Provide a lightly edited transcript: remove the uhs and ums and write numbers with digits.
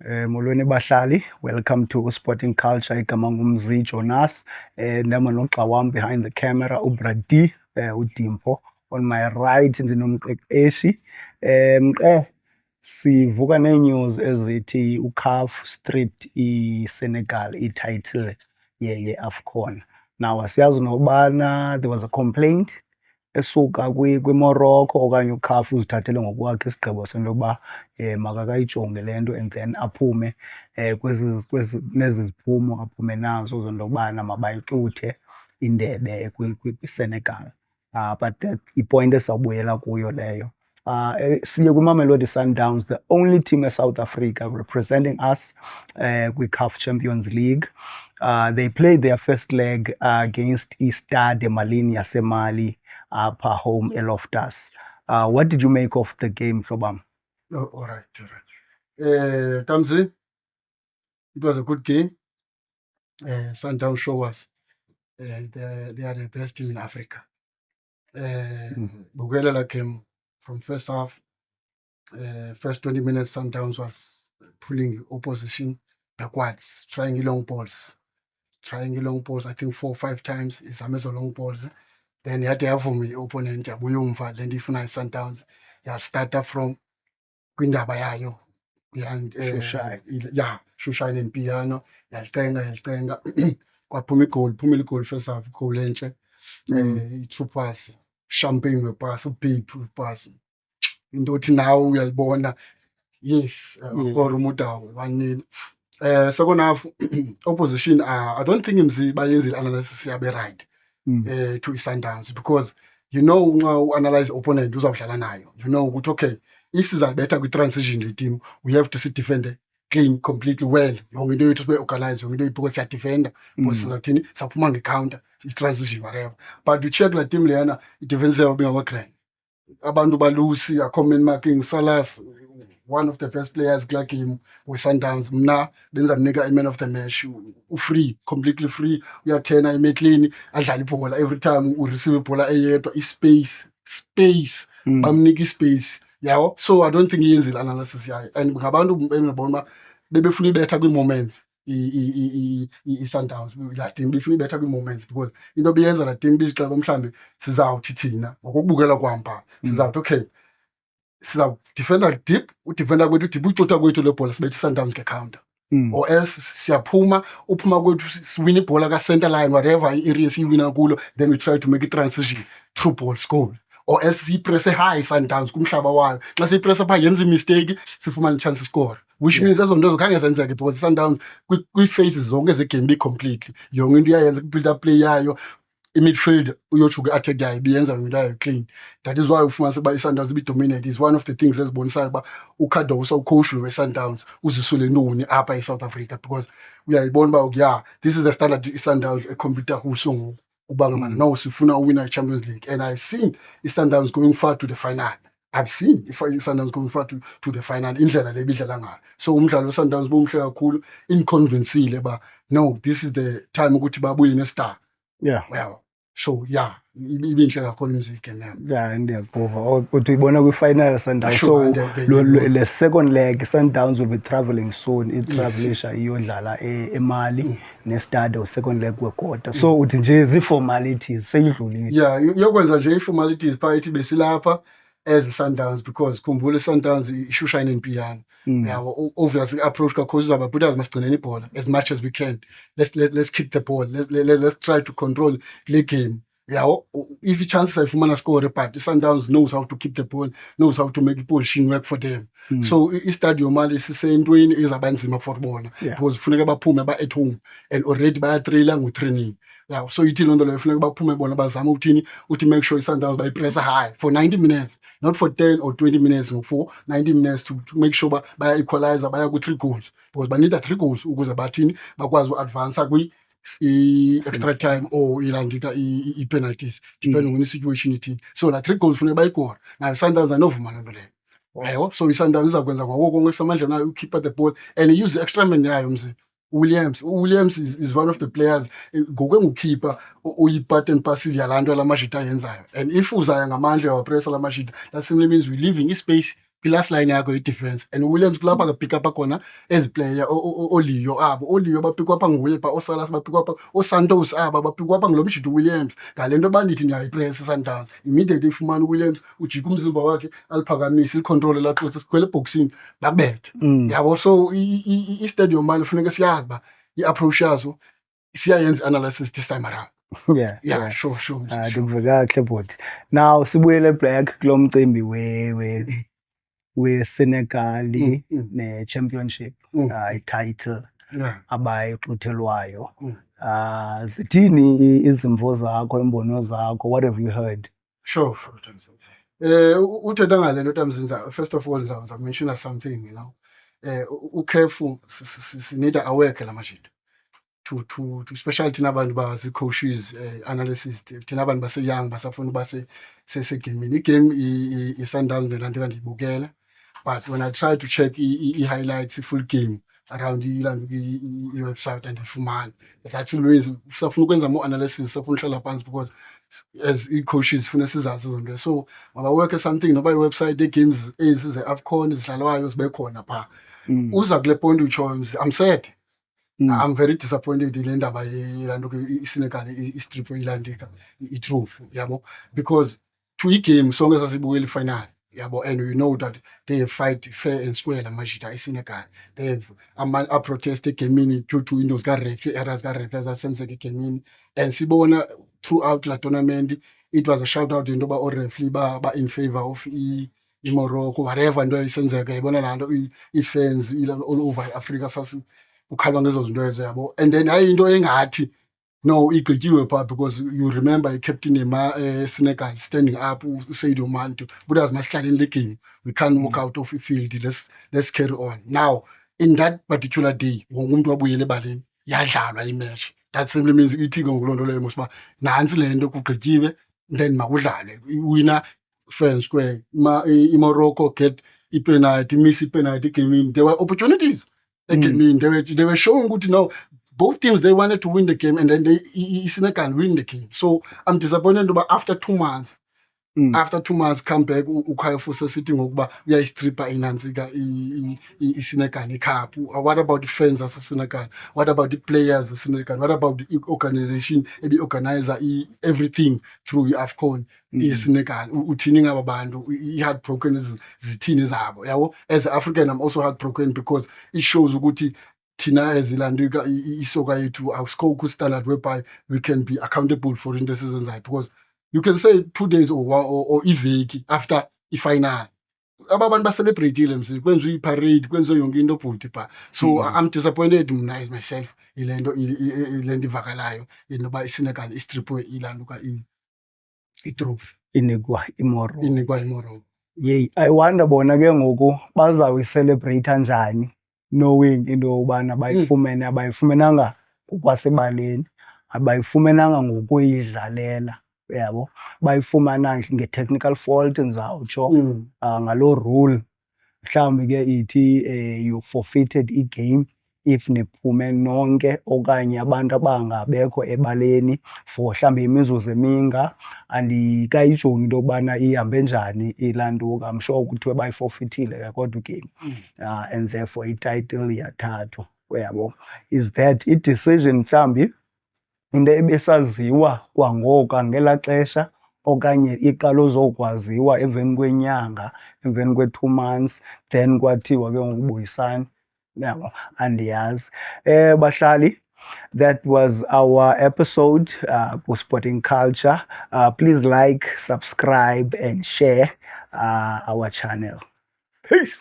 Molweni bahlali, welcome to Sporting Culture. Igama ngumzi Jonas. Ndihamba nogxa wam behind the camera, uBrady, uDimpo. On my right ndinomqeqeshi. Mqe, sivuka nee-news ezithi uCAF stripped iSenegal i-title ye-AFCON. Now asiyazi nobana there was a complaint esuka kwiMorocco okanye uCAF uzithathele ngokwakhe isigqibo sento yokuba makakayijonge le nto and then aphume nezi ziphumo aphume nazo zento yokubana mabayixuthe indebe kwiSenegal. But that ipoint esawubuyela kuyo leyo. Siye kwiMamelodi Sundowns, the only team eSouth Africa representing us kwi-CAF Champions League. They played their first leg against Stade Malien yaseMali apha home eLoftus. What did you make of the game, Shobam? Oh, all right. Tamzi, it was a good game. Sundown show us they are the best team in Africa. Bugelela came from first half. First 20 minutes, Sundowns was pulling opposition backwards, trying long balls. I think 4 or 5 times. It's a mess of long balls. Then you had to have for me opponent, Buyumva, then if nice Sundowns, you started from kwindaba yayo and Shushine and Piano yalitenga kwaphuma igoli first half goal enhle i-two pass champagne wepass uPape wepass into othi nawe uyayibona yes korumudawo 1-0. Second half opposition I don't think imzi bayenzile analysis yabe right to iSundowns because you know nxa analyze opponent uzawudlala nayo you know ukuthi okay if sizabetha kwi-transition le team we have to sit defend clean completely well yonke into yethu sibe organize yonke into yethu because siyadefenda because sizathini saphuma nge-counter i-transition whatever but you check la team leyana i-defense yabo bengaba-grand abantu balusi a-comment marking Salas one of the best players kula game we-Sundowns mna benzamnika i-man of the match u-free completely free uyathena emetleni adlala ibhola every time ureceive ibhola eyedwa i-space bamnika i-space yawo so I don't think iyenzile analysis yayo and ngabantu bengibona bebefuna ibetha kwi-moments i-Sundowns la team befuna ibetha kwi-moments because into beyenza la team bizixaba mhlambe sizawuthi thina ngokubukela kwampa sizawuthi okay sizawudefenda deep udefenda kwethu deep ucutha kwethu le bhola sibethe i-Sundowns nge-counter or else siyaphuma uphuma kwethu siwina ibhola ka-center line whatever i-area siyiwina kulo then we try to make i-transition through ball goal or else siyipresse high i-Sundowns kumhlaba wayo xa siyipresse phaa yenza imistake sifumane i-chance score which means ezo nto zokhange zenzeke because i-Sundowns kwii-phases zonke zegame bi-completely yonke into iyayenza kwi-build up play yayo i-midfield uyotsho kwi-attack yayo ibiyenza yonke into yayo clean that is why ufumanise uba i-Sundowns ibi-dominate is one of the things ezibonisayo uba uKadosa ucoach we-Sundowns uzisule ntoni apha eSouth Africa because uyayibona uba yeah this is the standard i-Sundowns ecompyuter kuso ngoku ubanga no sifuna uwina i-Champions League and I've seen i-Sundowns going far to the final. I've seen i-Sundowns going far to the final indlela le bidlala ngayo so umdlalo we-Sundowns bomhle kakhulu inconvincile ba no this is the time ukuthi babuye ne-star well so yeah ibinhle kakhulu imiziki yeah ndiyakuva uthi uyibona kwi-final Sundowns so le second leg Sundowns will be traveling soon itravelisha iyodlala eMali ne-Stade second leg wekota so uthi nje zii-formalities seyidlulile yeah yokwenza nje ii-formalities phakathi besilapha as i-Sundowns because khumbula i-Sundowns ishushine and Piano yabo obviously approach kakhulu sizababhuda azimasigcineni ibhola as much as we can let's keep the ball let's try to control le game yabo if i-chances ayifumana score but i-Sundowns knows how to keep the ball knows how to make i-position work for them so i-stadium mali sisentweni ezabanzima for bona because funeka baphume ba-at home and already bayatrailer ngo-training yeah so ithi loo nto leyo funeka baphume bona bazame uthini uthi make sure i-Sundowns bayipressa high for 90 minutes not for 10 or 20 minutes for 90 minutes to make sure baya-equalizer baya ku-3 goals because banida 3 goals ukuze bathini bakwazi u-advansa i-extra time or ilandika i-penalties depending on i-situation ithini so la 3 goals funeka bayikora nayo i-Sundowns anovuma loo nto leyo yayo so i-Sundowns izakwenza ngako konke kusamandla nayo ukhipha the ball and use the-extra man yayo mzi Williams is one of the players ngokwengukhipha uyi-part and parcel yalaa nto la mashita ayenzayo and if uzaya ngamandla wapressa la mashita that simply means we're leaving i-space i-last line yakho i-defense, and uWilliams kulapha ka-pick up khona ezi player oliyo abo, oliyo bapick up nguye pha, oSalas bapick up, oSantos aba bapick up ngulo mjito uWilliams. Ngale nto bandithi ndiyayipress iSundowns, immediately ifumana uWilliams ujika umzimba wakhe aliphakamise ilicontrole laxothi sikhwele ebhokisini bakubethe. Yabo, so i-stadium manje kufuneka siyazi uba i-approach yazo siyayenza i-analysis this time around. Yeah. Sure. Ndikuve kakuhle bhuti. Now sibuyele back kulo mcimbi weSenegal ne-championship i-title abayixuthelwayo. Zithini izimvo zakho, imbono zakho? What have you heard? Sure. Uthetha ngale nto Tamzinza, first of all I'll mention something, you know. Careful, sinida aweke la mashito. To special thina abantu bazi-coaches, analysis, thina abantu base-young basafuna uba segemini. Igame i-Sundowns nelanto endiyibukele, but when I try to check i-highlights, i-full game around i-website andiyifumani. That still means usafuna ukwenza more analysis, usafuna uhlala phansi, because as i-coaches funa sizazi zonke. So mabaworke something, noba i-website i-games ezi ze-AFCON ezidlalwayo zibe khona phaa. Uza kule point utshoyo, I'm sad. I'm very disappointed in indaba yelanto iSenegal istrip ilandika i-trophy, yabo, because to i-game sonke sasibukela i-final, yabo, and we know that they fight fair and square la majita iSenegal. They have a protest egemini due to into zika-referee, errors ka-referee ezasenzeka egemini, and sibona throughout la tournament it was a shout out into ba o-referee ba in favor of i-Morocco, whatever nto isenzeka. Yibona laa nto i-fans all over i-Africa ukhalwa ngezo zinto ezo, yabo. And then hayi into engathi no igqityiwe phaa, because you remember i-captain Senegal standing up, uSadio Manto, but as masihlaleni le game, we can't walk out of the field, let's carry on. Now in that particular day wonke umuntu wabuyela ebaleni, yadlalwa imatch. That simply means ithi ke ngoloo nto leyo mos uba nantsi le nto kugqityiwe, then makudlale, winner fair and square. I-Morocco get i-penalty, miss i-penalty egemini. There were opportunities egemini. They were showing good, you know, both teams, they wanted to win the game, and then Senegal win the game. So I'm disappointed about after 2 months. After 2 months come back, uKhayafusa sitting ngokuba uyayistripha inantsika iSenegal iCup. What about the fans of Senegal? What about the players of Senegal? What about the organization, the organizer, everything through iAFCON iSenegal? Uthini ngaba bantu i-heartbroken zithini zabo, yabo. As an African, I'm also heartbroken, because it shows ukuthi thina ezilandika isoka yethu awusikho standard whereby we can be accountable for into esizenzayo, because you can say 2 days or iveki after i-final aba bantu baselebreyithile msi, kwenziwe i-parade, kwenziwe yonke into bhuti phaa. So I'm disappointed mna as myself ile nto ivakalayo intoba iSenegal istripwe ilantuka i-trophy Inikwa iMorocco. Yeyi, I wonder bona ke ngoku bazawuyiselebreyitha njani, knowing into yobana bayifumene, abayifumenanga ngokwasebaleni, abayifumenanga ngokuyidlalela, yabo, bayifumana nge-technical fault ndizawutsho, ngaloo rule mhlawumbi ke ithi you forfeited i-game if niphume nonke okanye abantu abangabekho ebaleni for mhlawumbi imizuzu eminga. Andikayijongi into yokubana ihambe njani ilantuka. I'm sure kuthiwe bayiforfeitile ke kodwa igame, and therefore i-title iyathathwa, uyabo. Is that i-decision mhlawumbi into ebesaziwa kwangoku ngelaa xesha, okanye iqala uzokwaziwa emveni kwenyanga, emveni kwe-2 months, then kwathiwa ke ngokubuyisani, yabo, andiyazi. Bahlali, that was our episode ku-Sporting Culture. Please like, subscribe and share our channel. Peace.